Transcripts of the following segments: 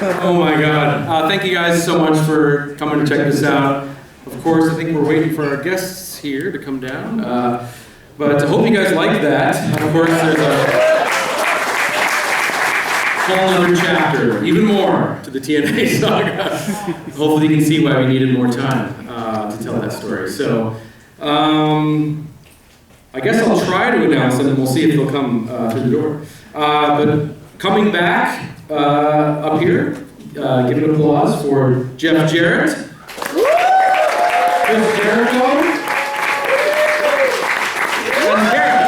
Oh my God. Thank you guys so much for coming to check this out. Of course, I think we're waiting for our guests here to come down. But I hope you guys like that. Of course, there's a whole other chapter, even more, to the TNA saga. Hopefully you can see why we needed more time to tell that story. So, I guess I'll try to announce them and we'll see if they'll come through the door. But coming back up here, give an applause for Jeff Jarrett, Chris Jericho, and Karen.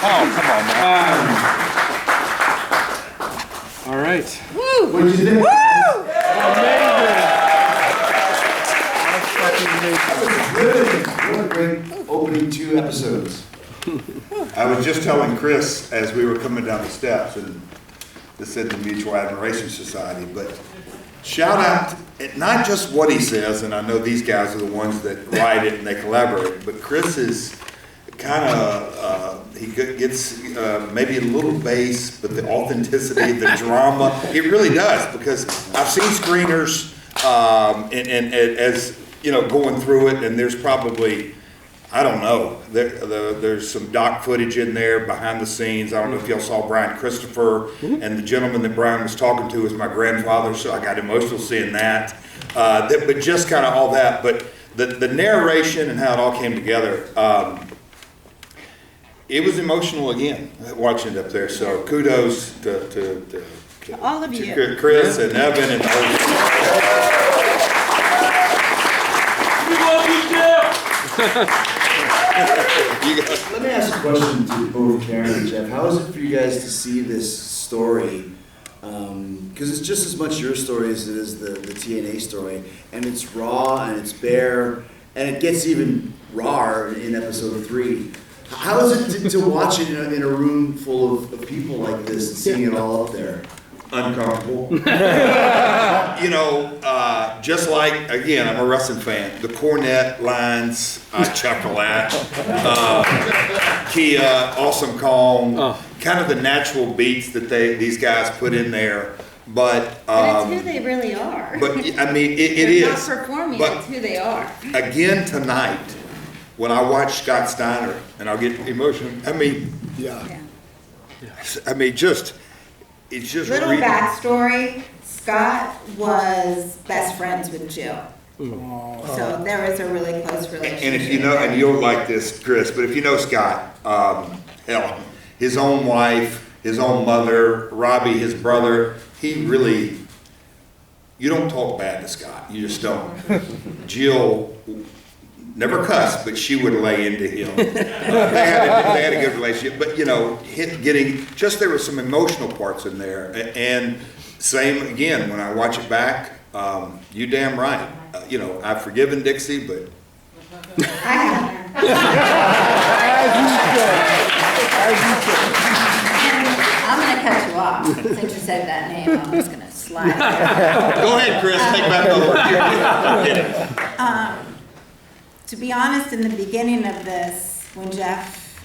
Oh, come on, man. All right. Woo! What did you think? Woo! What a great opening 2 episodes. I was just telling Chris as we were coming down the steps, and this said the Mutual Admiration Society, but shout out, not just what he says, and I know these guys are the ones that write it and they collaborate, but Chris is kind of, he gets maybe a little bass, but the authenticity, the drama, it really does, because I've seen screeners, and as, you know, going through it, and there's probably, I don't know, there's some doc footage in there behind the scenes. I don't know if y'all saw Brian Christopher, and the gentleman that Brian was talking to is my grandfather, so I got emotional seeing that. But just kind of all that, but the narration and how it all came together, it was emotional again, watching it up there. So kudos to all of you, Chris and Evan and the whole. Let me ask a question to both Karen and Jeff. How is it for you guys to see this story? Because it's just as much your story as it is the TNA story. And it's raw and it's bare. And it gets even rawer in episode 3. How is it to watch it in a room full of people like this and seeing it all up there? Uncomfortable. You know, just like, again, I'm a wrestling fan. The cornet lines, I chuckle at. Kia, Awesome Kong, kind of the natural beats that these guys put in there. But it's who they really are. But I mean, it They're is. not performing, but it's who they are. Again tonight, when I watch Scott Steiner, and I'll get emotional. I mean, Yeah. I mean, it's just Little backstory, Scott was best friends with Jill. So there was a really close relationship. And if you know, and you'll like this, Chris, but if you know Scott, hell, his own wife, his own mother, Robbie, his brother, he really, you don't talk bad to Scott. You just don't. Jill never cussed, but she would lay into him. They had a good relationship, but you know, there were some emotional parts in there. And same again, when I watch it back, you damn right. You know, I've forgiven Dixie, but. I'm going to cut you off. Since you said that name, I'm just going to slide there. Go ahead, Chris, take back over. To be honest, in the beginning of this, when Jeff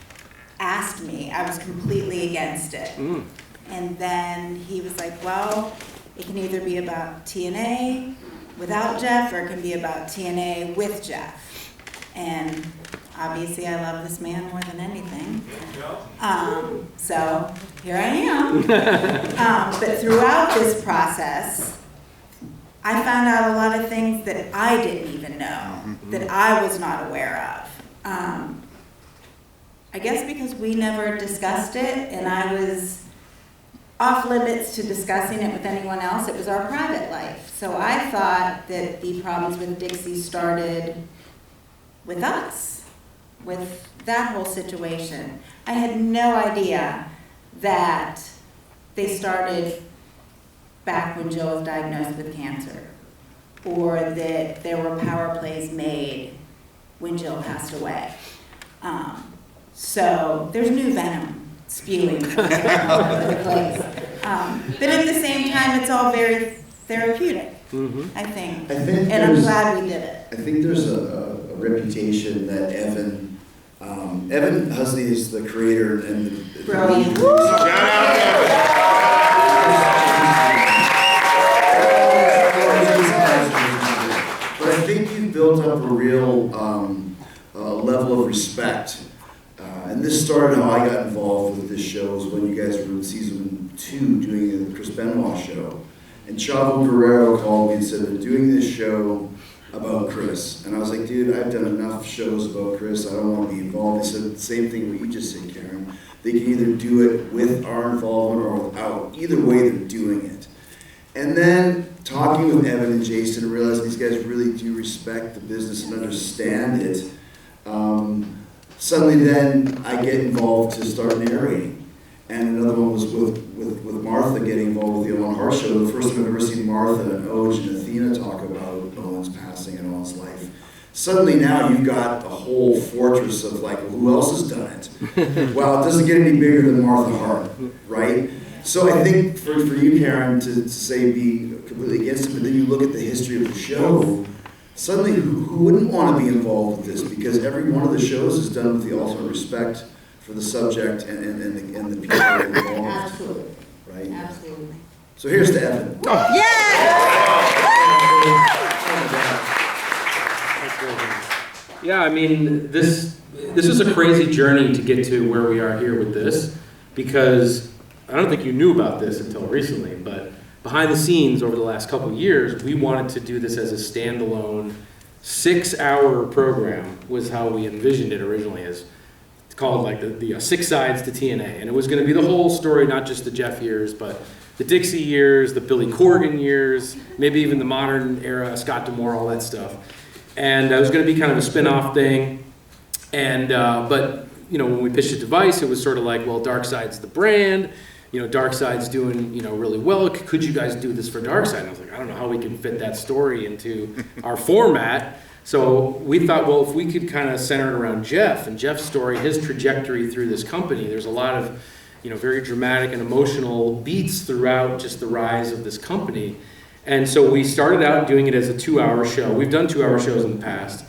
asked me, I was completely against it. And then he was like, well, it can either be about TNA without Jeff, or it can be about TNA with Jeff. And obviously I love this man more than anything. So here I am. But throughout this process, I found out a lot of things that I didn't even know, that I was not aware of. I guess because we never discussed it, and I was off limits to discussing it with anyone else. It was our private life. So I thought that the problems with Dixie started with us, with that whole situation. I had no idea that they started back when Jill was diagnosed with cancer, or that there were power plays made when Jill passed away. So there's new venom spewing all over the place. But at the same time, it's all very therapeutic, I think. And I'm glad we did it. I think there's a reputation that Evan Evan Husney is the creator and the Brilliant. But I think you built up a real level of respect. And this started how I got involved with this show is when you guys were in season 2 doing the Chris Benoit show. And Chavo Guerrero called me and said, they're doing this show about Chris. And I was like, dude, I've done enough shows about Chris. I don't want to be involved. They said the same thing what you just said, Karen. They can either do it with our involvement or without. Either way, they're doing it. And then talking with Evan and Jason and realizing these guys really do respect the business and understand it. Suddenly then I get involved to start narrating. And another one was with Martha getting involved with the Owen Hart show. The first time I've ever seen Martha and Oj and Athena talk about Owen's passing and Owen's life. Suddenly now you've got a whole fortress of like, well, who else has done it? Well, it doesn't get any bigger than Martha Hart, right? So I think for you, Karen, to say be completely against it, but then you look at the history of the show, suddenly who wouldn't want to be involved with this? Because every one of the shows is done with the ultimate respect for the subject and the people involved. Absolutely. Right? Absolutely. So here's to Evan. Yeah, I mean, this is a crazy journey to get to where we are here with this, because I don't think you knew about this until recently, but behind the scenes over the last couple of years, we wanted to do this as a standalone 6-hour program was how we envisioned it originally. As it's called like the 6 sides to TNA, and it was going to be the whole story, not just the Jeff years, but the Dixie years, the Billy Corgan years, maybe even the modern era, Scott D'Amore, all that stuff. And it was going to be kind of a spin-off thing. And but you know, when we pitched the device, it was sort of like, well, Darkside's the brand. You know, Darkside's doing, you know, really well. Could you guys do this for Darkside? And I was like, I don't know how we can fit that story into our format. So we thought, well, if we could kind of center it around Jeff and Jeff's story, his trajectory through this company, there's a lot of, you know, very dramatic and emotional beats throughout just the rise of this company. And so we started out doing it as a 2-hour show. We've done 2-hour shows in the past.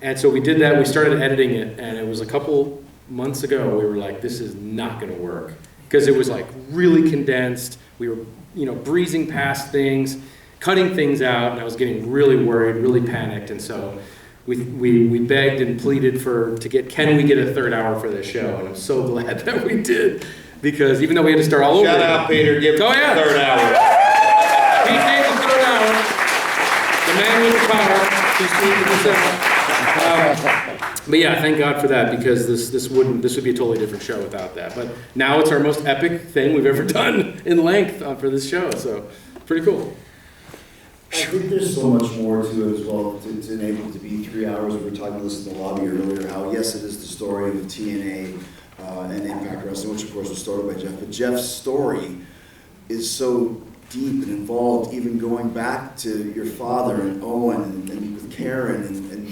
And so we did that. We started editing it, and it was a couple months ago. We were like, this is not going to work. Because it was like really condensed. We were, you know, breezing past things, cutting things out, and I was getting really worried, really panicked. And so we begged and pleaded can we get a 3rd hour for this show? And I'm so glad that we did, because even though we had to start all over. Shout out, Peter. Give us the 3rd hour. He gave the 3rd hour. The man with the power. He's speaking himself. But yeah, thank God for that, because this would be a totally different show without that. But now it's our most epic thing we've ever done in length for this show, so pretty cool. I think there's so much more to it as well, to enable it to be 3 hours. We were talking about this in the lobby earlier, how yes, it is the story of TNA and Impact Wrestling, which of course was started by Jeff, but Jeff's story is so deep and involved, even going back to your father and Owen and with Karen and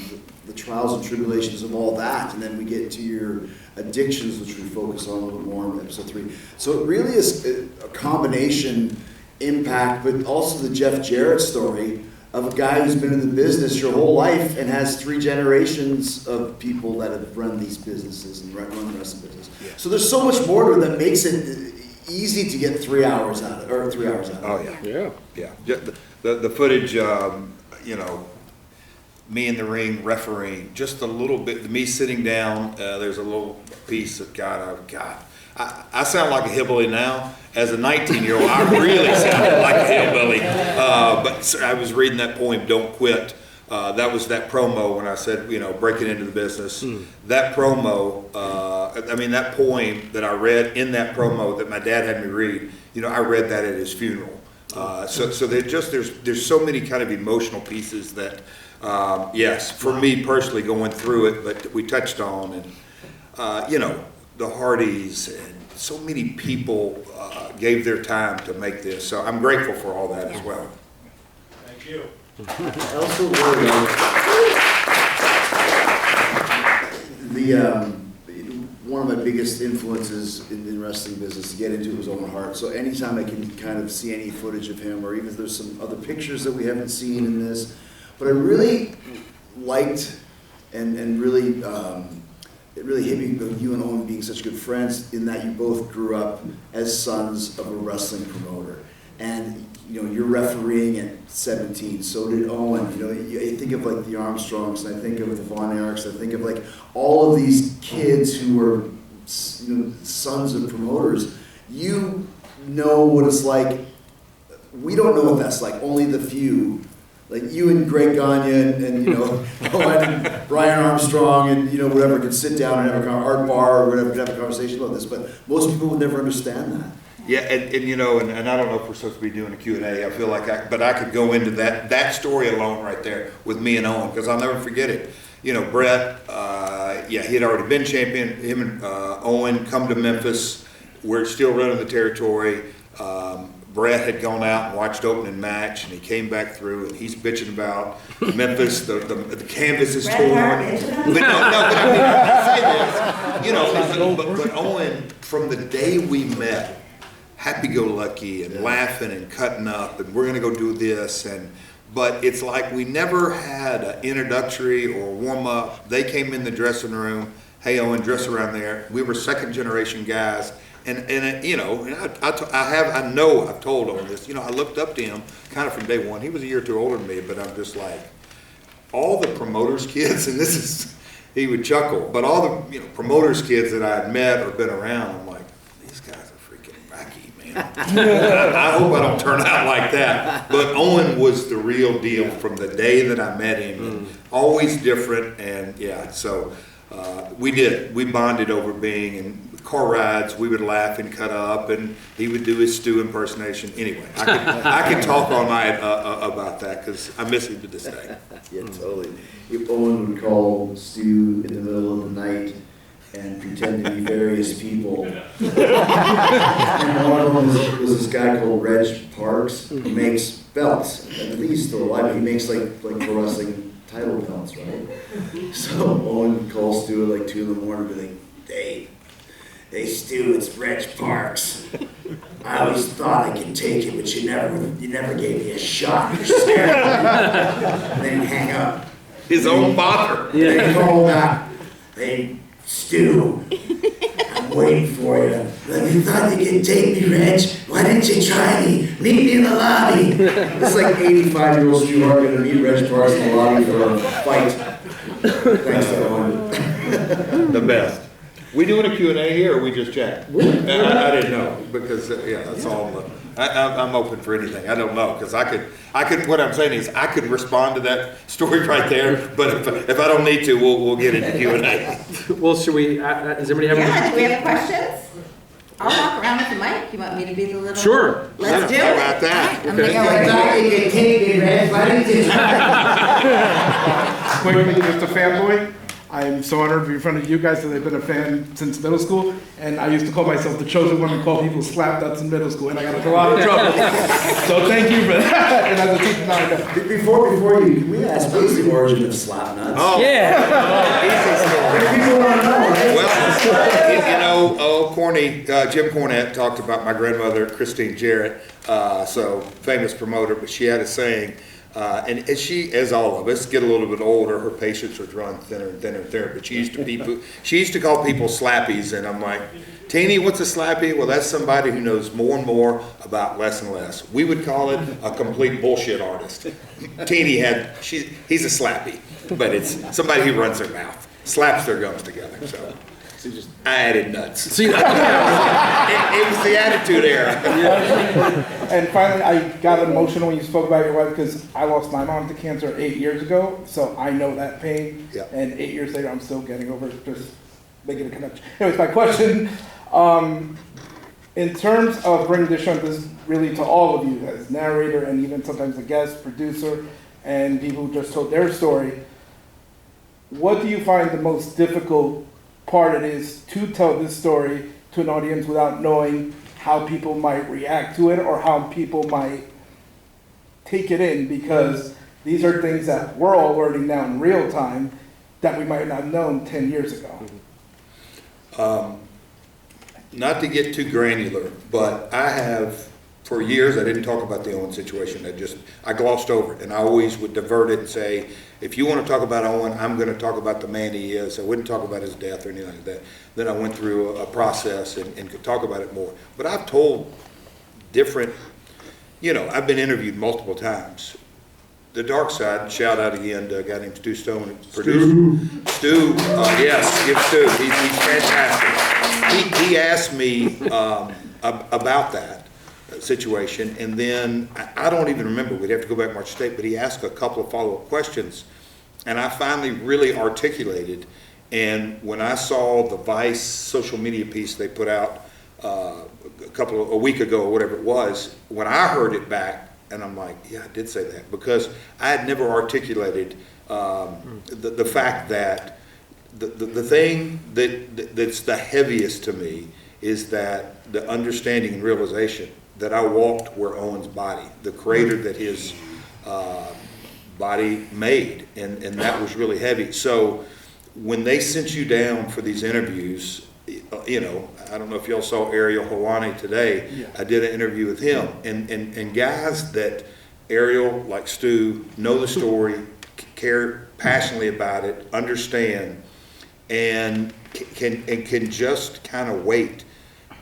the trials and tribulations of all that, and then we get to your addictions, which we focus on a little bit more in episode 3. So it really is a combination impact, but also the Jeff Jarrett story of a guy who's been in the business your whole life and has 3 generations of people that have run these businesses and run the wrestling business. Yeah. So there's so much more to it that makes it easy to get 3 hours out of it, or 3 hours out of it. Oh yeah. The footage, you know, me in the ring refereeing, just a little bit, me sitting down, there's a little piece of, I sound like a hillbilly now. As a 19-year-old, I really sounded like a hillbilly. But I was reading that poem, Don't Quit. That was that promo when I said, you know, breaking into the business. That promo, that poem that I read in that promo that my dad had me read, you know, I read that at his funeral. So there's so many kind of emotional pieces that, yes, for me personally going through it, but we touched on, and, you know, the Hardys and so many people gave their time to make this. So I'm grateful for all that as well. Thank you. I also worry one of my biggest influences in wrestling business to get into was Owen Hart. So anytime I can kind of see any footage of him, or even if there's some other pictures that we haven't seen in this, but I really liked and really it really hit me with you and Owen being such good friends in that you both grew up as sons of a wrestling promoter. And, you know, you're refereeing at 17, so did Owen. You know, I think of like the Armstrongs, and I think of the Von Erichs, I think of like all of these kids who were, you know, sons of promoters. You know what it's like. We don't know what that's like, only the few. Like you and Greg Gagne and you know, Owen and Brian Armstrong and, you know, whatever, could sit down and have a Art Bar or whatever, have a conversation about this, but most people would never understand that. Yeah, and you know, and I don't know if we're supposed to be doing a Q&A. I feel like but I could go into that story alone right there with me and Owen, because I'll never forget it. You know, Brett, he had already been champion. Him and Owen come to Memphis. We're still running the territory. Brett had gone out and watched opening match, and he came back through, and he's bitching about Memphis. The canvas is torn. But I say this, you know. But Owen, from the day we met, happy-go-lucky and laughing and cutting up, and we're gonna go do this, but it's like we never had an introductory or warm-up. They came in the dressing room. Hey, Owen, dress around there. We were second-generation guys. And you know, and I know I've told Owen this. You know, I looked up to him kind of from day one. He was a year or two older than me, but I'm just like, all the promoters' kids, and this is, he would chuckle, but all the, you know, promoters' kids that I had met or been around, I'm like, these guys are freaking wacky, man. I hope I don't turn out like that. But Owen was the real deal from the day that I met him. And always different, and yeah, so we bonded over being in car rides. We would laugh and cut up, and he would do his Stu impersonation. Anyway, I could talk all night about that because I miss him to this day. Yeah, totally. If Owen would call Stu in the middle of the night and pretend to be various people. And one of them was this guy called Reg Parks, who makes belts. I think he's still alive, but he makes like pro wrestling title belts, right? So Owen would call Stu at like 2 in the morning and be like, Hey Stu, it's Reg Parks. I always thought I could take it, but you never gave me a shot. You're scared. And then he'd hang up. His own father. Yeah. They call back. Hey Stu, I'm waiting for you. You thought you could take me, Reg? Why didn't you try me? Meet me in the lobby. It's like 85-year-old Stu Hart going to meet Reg Parks in the lobby for a fight. Thanks, everyone. The best. We doing a Q&A here, or we just chat? I didn't know, because, that's all. I'm open for anything. I don't know, because I could, what I'm saying is, I could respond to that story right there, but if I don't need to, we'll get into Q&A. Well, should we, does everybody have Yeah, do we have questions? I'll walk around with the mic. You want me to be the little... Sure. Let's do it. How about that? I'm gonna go right Quickly, just a fanboy. I'm so honored to be in front of you guys because I've been a fan since middle school, and I used to call myself the chosen one and call people slap nuts in middle school, and I got into a lot of trouble. So thank you for that. And as a teacher now, I know. Before you, can we ask what's the origin of slap nuts? Oh. Yeah. People want to know, right? Well, Jim Cornette talked about my grandmother, Christine Jarrett, so famous promoter, but she had a saying, and as she, as all of us, get a little bit older, her patience was run thinner and thinner and thinner. But she used to call people slappies, and I'm like, Teeny, what's a slappy? Well, that's somebody who knows more and more about less and less. We would call it a complete bullshit artist. Teeny he's a slappy, but it's somebody who runs their mouth, slaps their gums together. So. I added nuts. See, it was the attitude era. And finally, I got emotional when you spoke about your wife because I lost my mom to cancer 8 years ago, so I know that pain. Yeah. And 8 years later, I'm still getting over it, just making a connection. Anyways, my question, in terms of bringing this show, this is really to all of you as narrator and even sometimes a guest, producer, and people who just told their story, what do you find the most difficult part it is to tell this story to an audience without knowing how people might react to it or how people might take it in, because these are things that we're all learning now in real time that we might not have known 10 years ago. Not to get too granular, but I have for years, I didn't talk about the Owen situation. I glossed over it, and I always would divert it and say, if you want to talk about Owen, I'm going to talk about the man he is. I wouldn't talk about his death or anything like that. Then I went through a process and could talk about it more. But I've told different, I've been interviewed multiple times. The dark side, shout out again to a guy named Stu Stone, producer. Stu, yes, give Stu. He's fantastic. He asked me about that situation, and then I don't even remember, we'd have to go back and watch the tape, but he asked a couple of follow-up questions, and I finally really articulated. And when I saw the Vice social media piece they put out a week ago or whatever it was, when I heard it back, and I'm like, yeah, I did say that, because I had never articulated the fact that the thing that's the heaviest to me is that the understanding and realization that I walked where Owen's body, the crater that his body made, and that was really heavy. So when they sent you down for these interviews, I don't know if y'all saw Ariel Helwani today. Yeah. I did an interview with him, and guys that Ariel, like Stu, know the story, care passionately about it, understand, and can just kind of wait.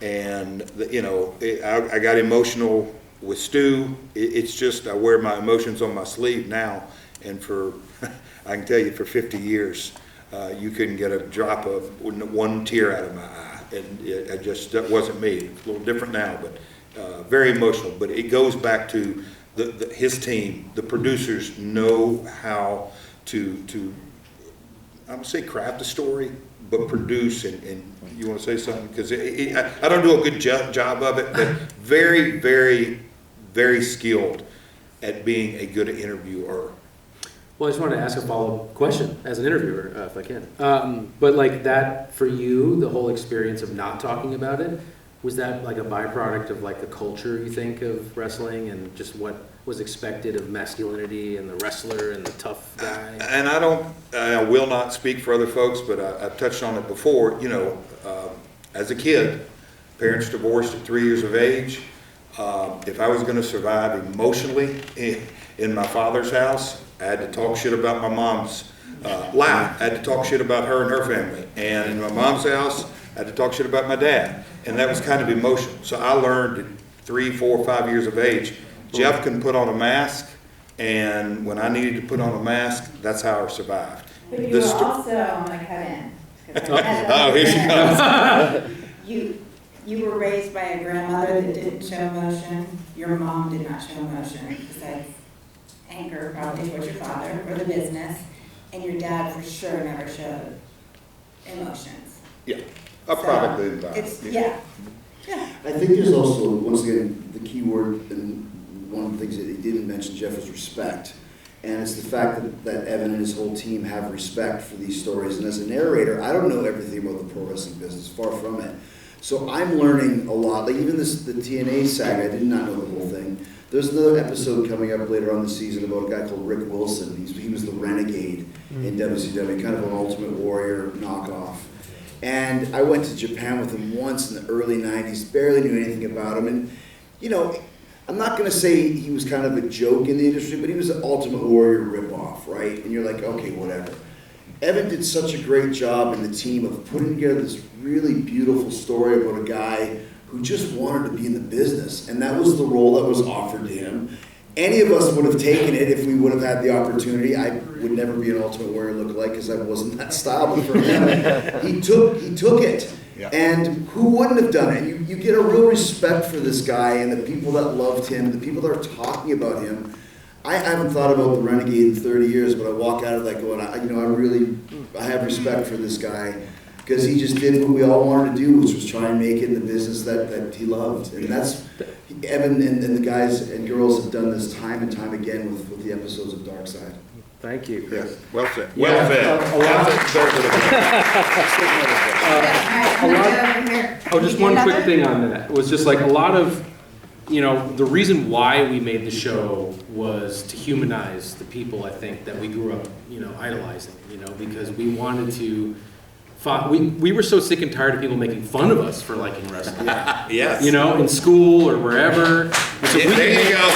And I got emotional with Stu. It's just I wear my emotions on my sleeve now, and I can tell you for 50 years. You couldn't get a drop of one tear out of my eye, and that wasn't me. It's a little different now, but very emotional. But it goes back to his team. The producers know how to I'm gonna say craft a story, but produce. And you want to say something? Because I don't do a good job of it, but very, very, very skilled at being a good interviewer. Well, I just wanted to ask a follow-up question as an interviewer, if I can. But like that, for you, the whole experience of not talking about it, was that like a byproduct of like the culture, you think, of wrestling and just what was expected of masculinity and the wrestler and the tough guy? And I will not speak for other folks, but I've touched on it before. As a kid, parents divorced at 3 years of age. If I was going to survive emotionally in my father's house, I had to talk shit about my mom's life. I had to talk shit about her and her family. And in my mom's house, I had to talk shit about my dad. And that was kind of emotional. So I learned at 3, 4, 5 years of age, Jeff can put on a mask. And when I needed to put on a mask, that's how I survived. But you were also, I'm going to cut in. Oh, here she comes. You were raised by a grandmother that didn't show emotion. Your mom did not show emotion, besides anger probably towards your father or the business. And your dad for sure never showed emotions. Yeah, a product of the environment. Yeah. I think there's also, once again, the key word, and one of the things that he didn't mention, Jeff, is respect. And it's the fact that Evan and his whole team have respect for these stories. And as a narrator, I don't know everything about the pro wrestling business, far from it. So I'm learning a lot. Like even the TNA saga, I did not know the whole thing. There's another episode coming up later on the season about a guy called Rick Wilson. He was the Renegade in WCW, kind of an Ultimate Warrior knockoff. And I went to Japan with him once in the early 90s, barely knew anything about him. And, I'm not going to say he was kind of a joke in the industry, but he was an Ultimate Warrior ripoff, right? And you're like, okay, whatever. Evan did such a great job in the team of putting together this really beautiful story about a guy who just wanted to be in the business. And that was the role that was offered to him. Any of us would have taken it if we would have had the opportunity. I would never be an Ultimate Warrior lookalike because I wasn't that style, but for him, he took it. Yeah. And who wouldn't have done it? You get a real respect for this guy and the people that loved him, the people that are talking about him. I haven't thought about the Renegade in 30 years, but I walk out of that going, I have respect for this guy because he just did what we all wanted to do, which was try and make it in the business that he loved. And that's, Evan and the guys and girls have done this time and time again with the episodes of Dark Side. Thank you. Yes, well said. Well said. Just one quick thing on that. It was just like a lot of, the reason why we made the show was to humanize the people, I think, that we grew up, idolizing, because we wanted to we were so sick and tired of people making fun of us for liking wrestling. Yes. You know, in school or wherever. And so There you go.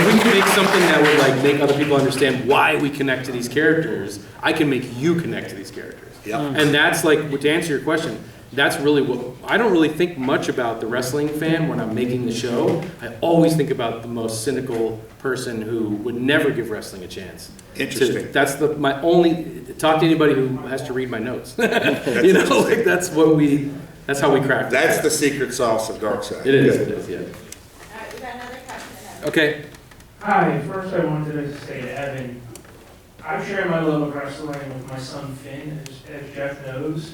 if we can make something that would like make other people understand why we connect to these characters, I can make you connect to these characters. Yep. And that's like, to answer your question, that's really what, I don't really think much about the wrestling fan when I'm making the show. I always think about the most cynical person who would never give wrestling a chance. Interesting. That's my only, talk to anybody who has to read my notes. You know, like that's how we crack. That's the secret sauce of Dark Side. It is, yeah. All right, we got another question. Okay. Hi, first I wanted to say to Evan, I've shared my love of wrestling with my son Finn, as Jeff knows.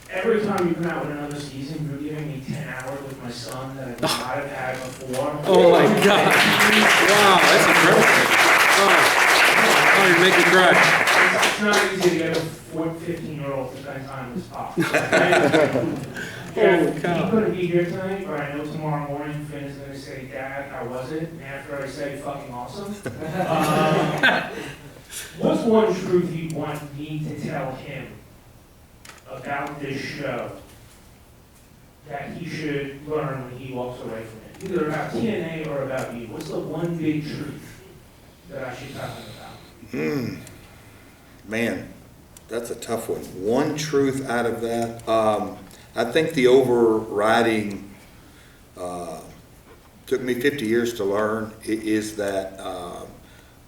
Every time you come out with another season, you're giving me 10 hours with my son that I would not have had before. Oh my God. Wow, that's incredible. Oh, you're making me cry. It's not easy to get a 15-year-old to spend time with his pop. Holy He cow. couldn't be here tonight, but I know tomorrow morning Finn is going to say, Dad, how was it? And after I say fucking awesome. What's one truth you want me to tell him about this show that he should learn when he walks away from it? Either about TNA or about you. What's the one big truth that I should tell him about? Man, that's a tough one. One truth out of that. I think the overriding, took me 50 years to learn, is that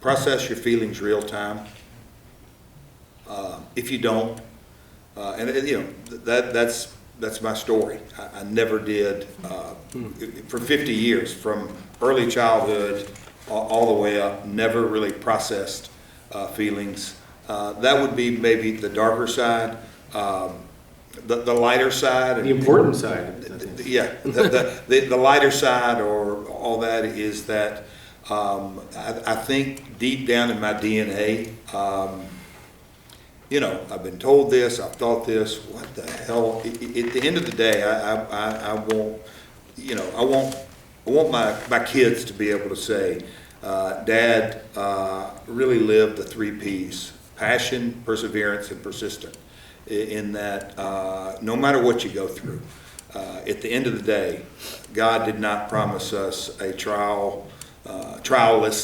process your feelings real time. If you don't, and you know, that's my story. I never did, for 50 years, from early childhood all the way up, never really processed feelings. That would be maybe the darker side. The lighter side. The important side. Yeah, the lighter side or all that is that I think deep down in my DNA, you know, I've been told this, I've thought this, what the hell? At the end of the day, I want, you know, I want my kids to be able to say, Dad really lived the 3 Ps: passion, perseverance, and persistent. In that no matter what you go through, at the end of the day, God did not promise us a trialless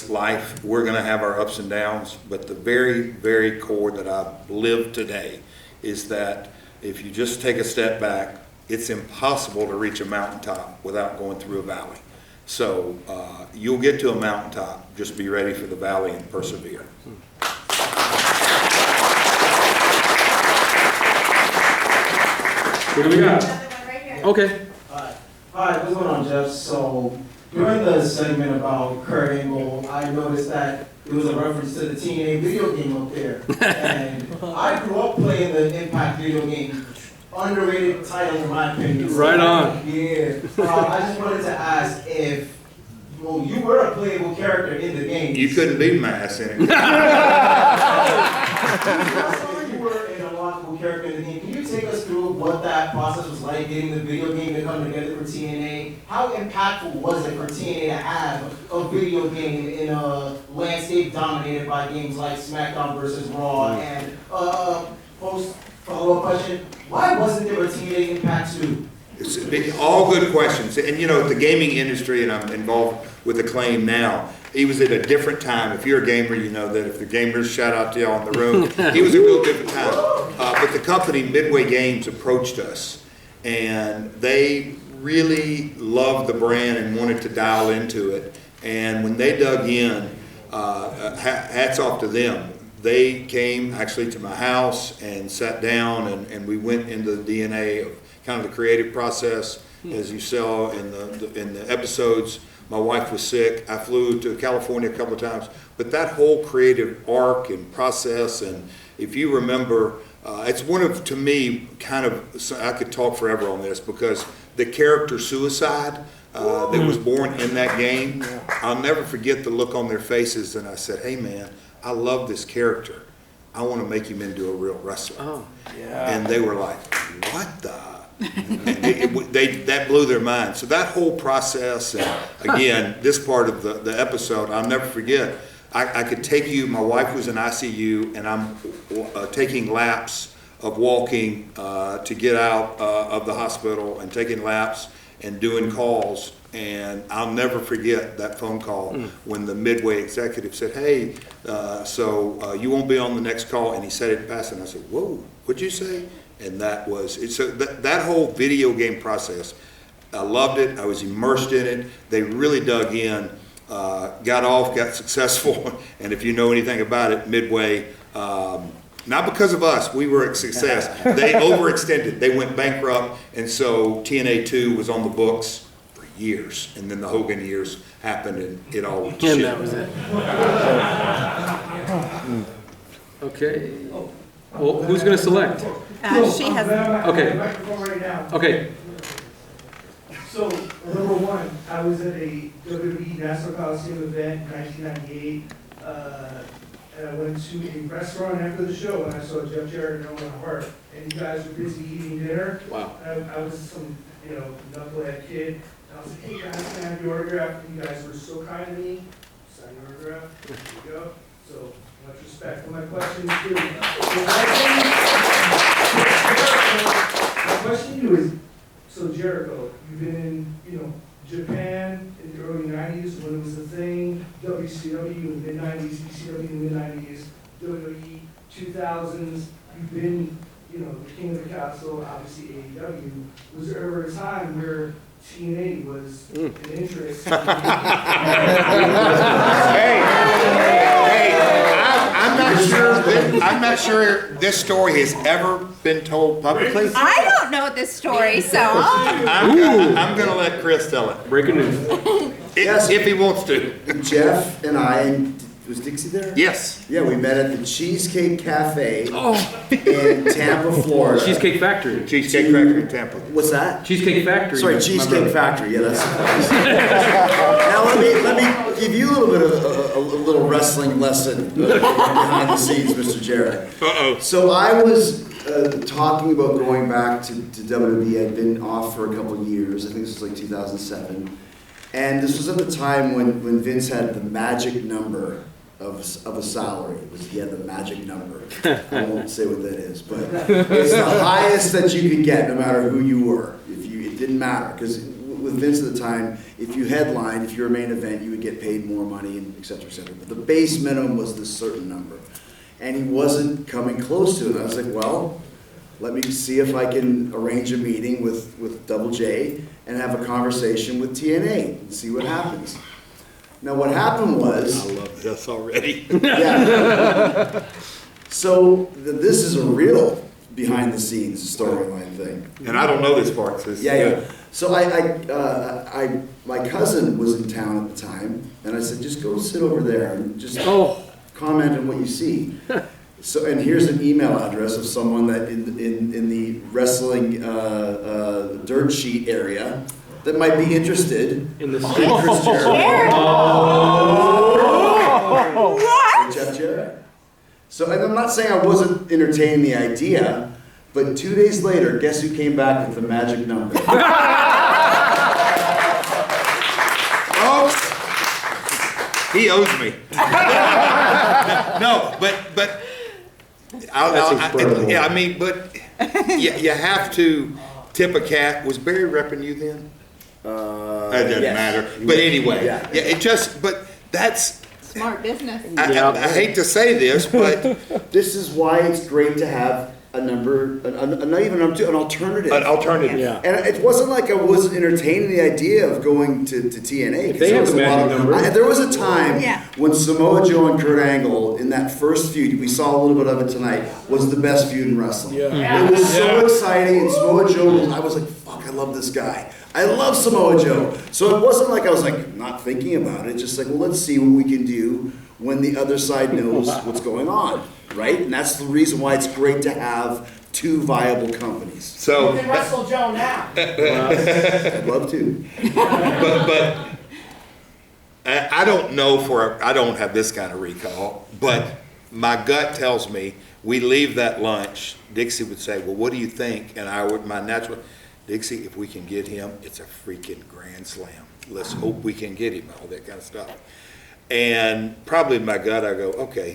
life. We're going to have our ups and downs, but the very, very core that I live today is that if you just take a step back, it's impossible to reach a mountaintop without going through a valley. So you'll get to a mountaintop, just be ready for the valley and persevere. What do we got? Another one right here. Okay. Hi, what's going on, Jeff? So, during the segment about Kurt Angle, I noticed that it was a reference to the TNA video game up there. And I grew up playing the Impact video game. Underrated title, in my opinion. Right on. Yeah. I just wanted to ask if, well, you were a playable character in the game. You couldn't beat my ass in it. You were an unlockable character in the game. Can you take us through what that process was like, getting the video game to come together for TNA? How impactful was it for TNA to have a video game in a landscape dominated by games like SmackDown versus Raw? And follow-up question, why wasn't there a TNA Impact 2? It's all good questions. And you know, the gaming industry, and I'm involved with Acclaim now, he was at a different time. If you're a gamer, you know that if the gamers, shout out to y'all in the room, he was a real different time. But the company, Midway Games, approached us, and they really loved the brand and wanted to dial into it. And when they dug in, hats off to them. They came actually to my house and sat down, and we went into the DNA of kind of the creative process. As you saw in the episodes, my wife was sick. I flew to California a couple of times. But that whole creative arc and process, and if you remember, it's one of, to me, kind of, I could talk forever on this, because the character Suicide that was born in that game, I'll never forget the look on their faces, and I said, hey man, I love this character. I want to make him into a real wrestler. Oh, yeah. And they were like, what the? That blew their mind. So that whole process, and again, this part of the episode, I'll never forget, I could take you, my wife was in ICU, and I'm taking laps of walking to get out of the hospital, and taking laps and doing calls. And I'll never forget that phone call when the Midway executive said, hey, so you won't be on the next call. And he said it fast, and I said, whoa, what'd you say? And that was it. So that whole video game process, I loved it. I was immersed in it. They really dug in, got off, got successful. And if you know anything about it, Midway, not because of us, we were a success. They overextended. They went bankrupt. And so TNA 2 was on the books for years. And then the Hogan years happened, and it all went to shit. And that was it. Okay. Well, who's going to select? She has. Okay. Microphone right now. Okay. So, number one, I was at a WWE National Coliseum event in 1998, and I went to a restaurant after the show, and I saw Jeff Jarrett and Owen Hart, and you guys were busy eating dinner. Wow. I was some, knucklehead kid, and I was like, hey guys, can I have your autograph? And you guys were so kind to me. Sign your autograph. There you go. So, much respect. And my question is, my question to you is, so Jericho, you've been in, Japan in the early 90s when it was a thing, WCW in the mid-90s, ECW in the mid-90s, WWE 2000s, you've been, the king of the castle, obviously AEW. Was there ever a time where TNA was an interest? I'm not sure this story has ever been told publicly. I don't know this story, so I'm gonna let Chris tell it. Breaking news. If he wants to. Jeff and I, was Dixie there? Yes. Yeah, we met at the Cheesecake Cafe in Tampa, Florida. Cheesecake Factory. Cheesecake Factory in Tampa. What's that? Cheesecake Factory. Sorry, Cheesecake Factory. Yeah, that's. Now let me give you a little bit of a little wrestling lesson behind the scenes, Mr. Jarrett. Uh-oh. So I was talking about going back to WWE. I'd been off for a couple of years. I think this was like 2007, and this was at the time when Vince had the magic number of a salary. He had the magic number. I won't say what that is, but it's the highest that you could get, no matter who you were. It didn't matter, because with Vince at the time, if you headlined, if you were a main event, you would get paid more money, and et cetera, et cetera. But the base minimum was this certain number, and he wasn't coming close to it. I was like, well, let me see if I can arrange a meeting with Double J and have a conversation with TNA and see what happens. Now, what happened was... I love this already. Yeah. So, this is a real behind-the-scenes storyline thing. And I don't know this part. So Yeah. So, my cousin was in town at the time, and I said, just go sit over there and just comment on what you see. So, and here's an email address of someone that in the wrestling dirt sheet area that might be interested In the Chris Jericho. what? Jeff Jarrett. So, and I'm not saying I wasn't entertaining the idea, but 2 days later, guess who came back with the magic number? Oh, he owes me. No, but you have to tip a cat. Was Barry repping you then? That doesn't matter. But anyway, but that's Smart business. I hate to say this, but This is why it's great to have a number, not even an alternative. an alternative. Yeah. And it wasn't like I wasn't entertaining the idea of going to TNA. If they have the magic number. There was a time Yeah. when Samoa Joe and Kurt Angle, in that first feud, we saw a little bit of it tonight, was the best feud in wrestling. Yeah. It was so exciting, and Samoa Joe, I was like, fuck, I love this guy. I love Samoa Joe. So it wasn't like I was like not thinking about it. Just like, well, let's see what we can do when the other side knows what's going on, right? And that's the reason why it's great to have two viable companies. So, You can wrestle Joe now. I'd love to. but I don't know I don't have this kind of recall, but my gut tells me we leave that lunch, Dixie would say, well, what do you think? And my natural, Dixie, if we can get him, it's a freaking grand slam. Let's hope we can get him, all that kind of stuff. And probably in my gut, I go, okay,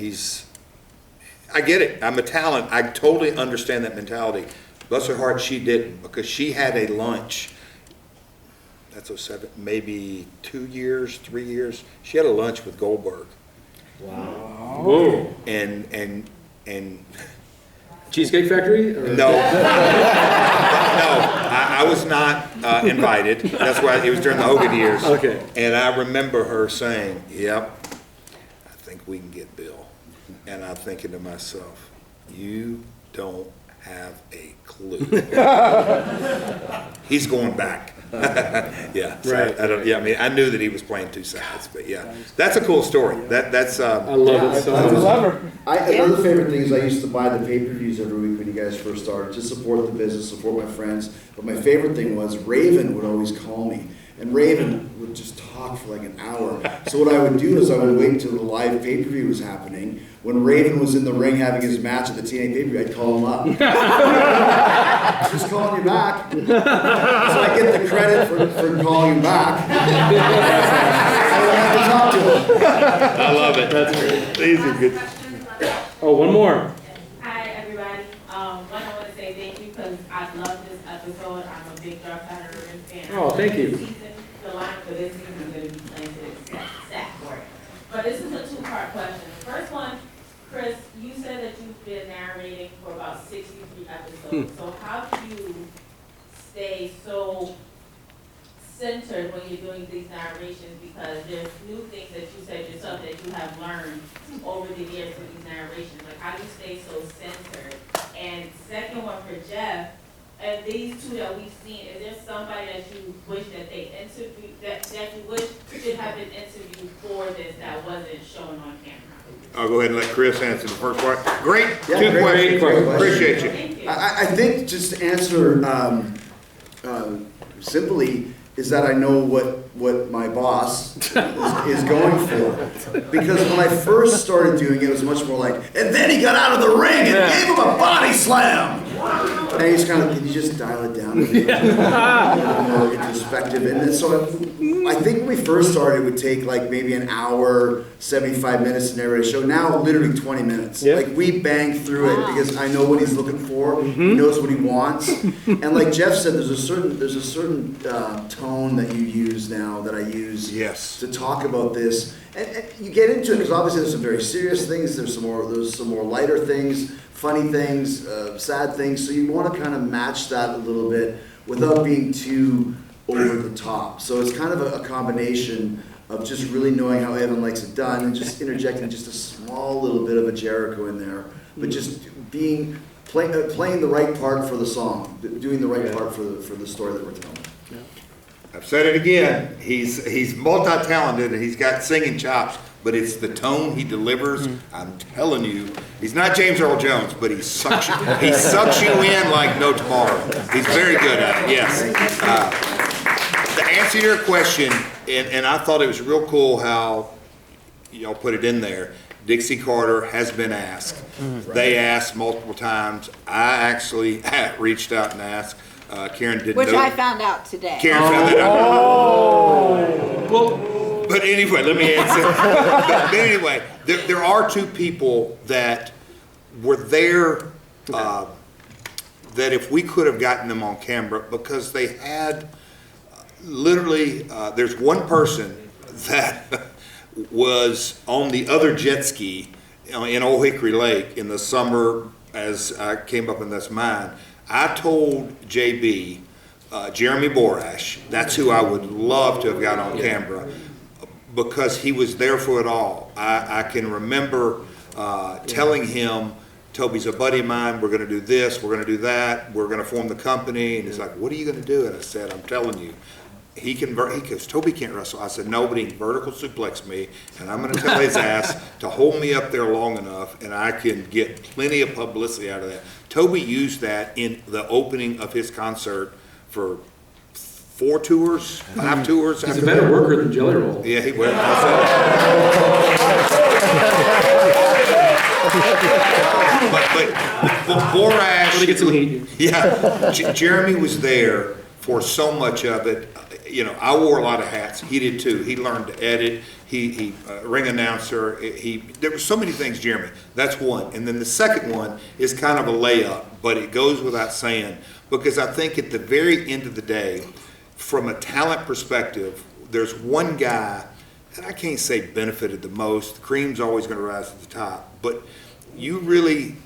I get it. I'm a talent. I totally understand that mentality. Bless her heart, she didn't, because she had a lunch. That's 07, maybe 2 years, 3 years. She had a lunch with Goldberg. Wow. Whoa. And Cheesecake Factory? Or? no, I was not invited. That's why it was during the Hogan years. Okay. And I remember her saying, "Yep, I think we can get Bill." And I'm thinking to myself, "You don't have a clue. He's going back." Yeah, so Right. I don't. Yeah, I mean, I knew that he was playing two sides, but yeah, that's a cool story. That's. I love it so That's a much. lever. Another favorite thing is I used to buy the pay-per-views every week when you guys first started, to support the business, support my friends. But my favorite thing was Raven would always call me. And Raven would just talk for like an hour. So what I would do is I would wait until the live pay-per-view was happening. When Raven was in the ring having his match at the TNA pay-per-view, I'd call him up. Just calling you back. So I get the credit for calling him back. I don't have to talk to him. I love it. That's great. These are good. Oh, one more. Hi, everybody. One, I want to say thank you because I love this episode. I'm a big Dark Side of the Ring fan. Oh, thank you. Season, the line for this season is going to be playing to the stat for it. But this is a two-part question. The first one, Chris, you said that you've been narrating for about 63 episodes. So how do you stay so centered when you're doing these narrations? Because there's new things that you said yourself that you have learned over the years with these narrations. Like, how do you stay so centered? And second one for Jeff, and these two that we've seen, is there somebody that you wish that they interviewed, that you wish should have been interviewed for this that wasn't shown on camera? I'll go ahead and let Chris answer the first part. Great, Yeah, good great question. question. Appreciate you. Thank you. I think just to answer simply is that I know what my boss is going for. Because when I first started doing it, it was much more like, and then he got out of the ring and gave him a body slam. And he's kind of, can you just dial it down a bit? More introspective. And then so I think when we first started, it would take like maybe an hour, 75 minutes to narrate a show. Now, literally 20 minutes. Yeah. Like we bang through it because I know what he's looking for. He knows what he wants. And like Jeff said, there's a certain tone that you use now that I use Yes. to talk about this. And you get into it because obviously there's some very serious things. There's some more lighter things, funny things, sad things. So you want to kind of match that a little bit without being too over the top. So it's kind of a combination of just really knowing how Evan likes it done and just interjecting just a small little bit of a Jericho in there, but just playing the right part for the song, doing the right part for the story that we're telling. I've said it again. He's multi-talented and he's got singing chops, but it's the tone he delivers. I'm telling you, he's not James Earl Jones, but he sucks you in like no tomorrow. He's very good at it. Yes. To answer your question, and I thought it was real cool how y'all put it in there. Dixie Carter has been asked. They asked multiple times. I actually reached out and asked. Karen didn't Which know. I found out today. Karen found that out. Well, But anyway, let me answer. but anyway, there are two people that were there that if we could have gotten them on camera, because they had literally, there's one person that was on the other jet ski in Old Hickory Lake in the summer as I came up in this mine. I told JB, Jeremy Borash, that's who I would love to have got on camera, because he was there for it all. I can remember telling him, Toby's a buddy of mine, we're gonna do this, we're gonna do that, we're gonna form the company, and he's like, what are you gonna do? And I said, I'm telling you, he goes, Toby can't wrestle. I said, no, but he can vertical suplex me, and I'm gonna tell his ass to hold me up there long enough, and I can get plenty of publicity out of that. Toby used that in the opening of his concert for 5 tours. he's a better worker than Jelly Roll. Yeah, he was. but Borash. Let me get some heat. Yeah, Jeremy was there for so much of it. you know, I wore a lot of hats. He did too. He learned to edit. He ring announcer. There were so many things, Jeremy. That's one. And then the second one is kind of a layup, but it goes without saying, because I think at the very end of the day, from a talent perspective, there's one guy that I can't say benefited the most. The cream's always going to rise to the top, but you really,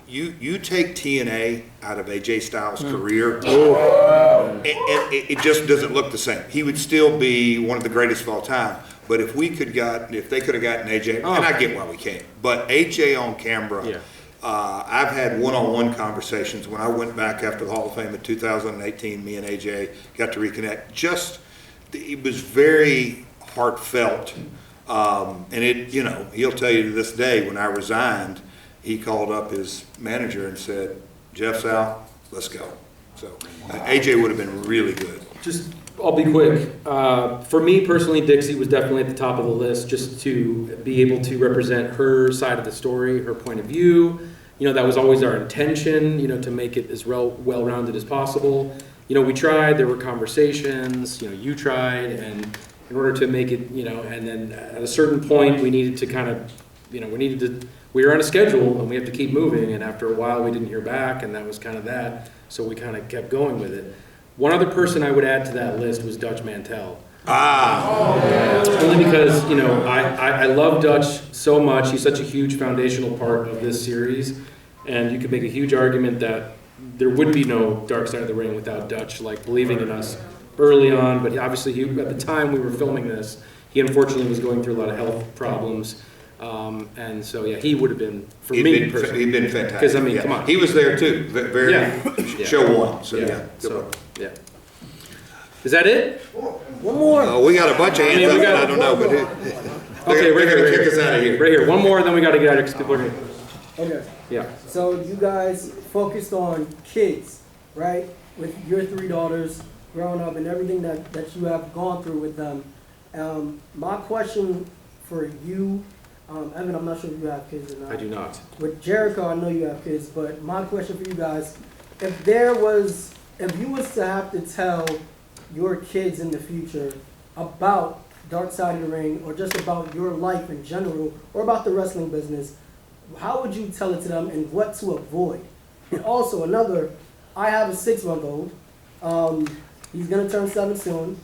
you take TNA out of AJ Styles' career, and it just doesn't look the same. He would still be one of the greatest of all time. But if they could have gotten AJ, and I get why we can't, but AJ on camera. Yeah. I've had one-on-one conversations when I went back after the Hall of Fame in 2018. Me and AJ got to reconnect. It was very heartfelt, and it, you know, he'll tell you to this day, when I resigned, he called up his manager and said, "Jeff's out, let's go." So AJ would have been really good. I'll be quick. For me personally, Dixie was definitely at the top of the list, just to be able to represent her side of the story, her point of view. You know, that was always our intention, you know, to make it as well-rounded as possible. You know, we tried, there were conversations, you know, you tried, and in order to make it, you know, and then at a certain point, we needed to kind of, you know, we were on a schedule and we have to keep moving, and after a while, we didn't hear back, and that was kind of that, so we kind of kept going with it. One other person I would add to that list was Dutch Mantell. Only because, you know, I love Dutch so much. He's such a huge foundational part of this series, and you could make a huge argument that there would be no Dark Side of the Ring without Dutch, like, believing in us early on. But obviously, at the time we were filming this, he unfortunately was going through a lot of health problems. And so, yeah, he would have been, for me personally. He'd been fantastic. Because, I mean, come on. He was there too, very, show one, so Yeah. yeah. So, yeah. Is that it? One more. We got a bunch of hands up, but I don't know, but Okay, right they're gonna here. kick us out of here. Right here. One more, then we got to get out of here because people are going to. Okay. Yeah. So you guys focused on kids, right? With your 3 daughters growing up and everything that you have gone through with them. My question for you, Evan, I'm not sure if you have kids or not. I do not. With Jericho, I know you have kids, but my question for you guys, if you was to have to tell your kids in the future about Dark Side of the Ring, or just about your life in general, or about the wrestling business, how would you tell it to them and what to avoid? And also I have a 6-month-old. He's gonna turn 7 soon.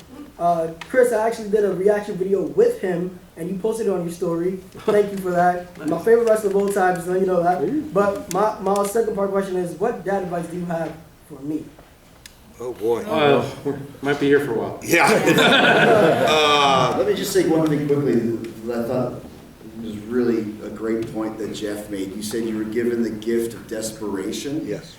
Chris, I actually did a reaction video with him, and you posted it on your story. Thank you for that. My favorite wrestler of all time, just so you know that. But my second part question is, what dad advice do you have for me? Oh, boy. We might be here for a while. Yeah. Let me just say one thing quickly that I thought was really a great point that Jeff made. You said you were given the gift of desperation. Yes.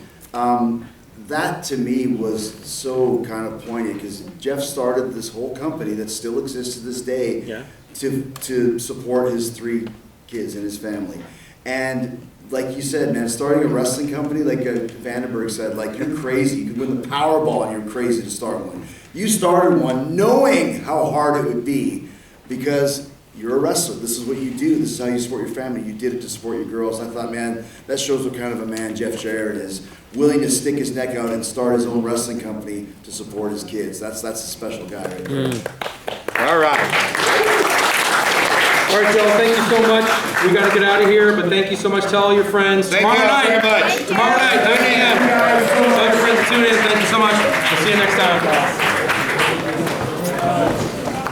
That to me was so kind of poignant, because Jeff started this whole company that still exists to this day to support his 3 kids and his family. And like you said, man, starting a wrestling company, like Vandenberg said, like, you're crazy. You could win the Powerball and you're crazy to start one. You started one knowing how hard it would be, because you're a wrestler. This is what you do. This is how you support your family. You did it to support your girls. I thought, man, that shows what kind of a man Jeff Jarrett is, willing to stick his neck out and start his own wrestling company to support his kids. That's a special guy right there. All right. All right, Joe, thank you so much. We got to get out of here, but thank you so much. Tell all your friends. Thank you all very much. Tomorrow night, 9 a.m. Tell your friends to tune in. Thank you so much. We'll see you next time.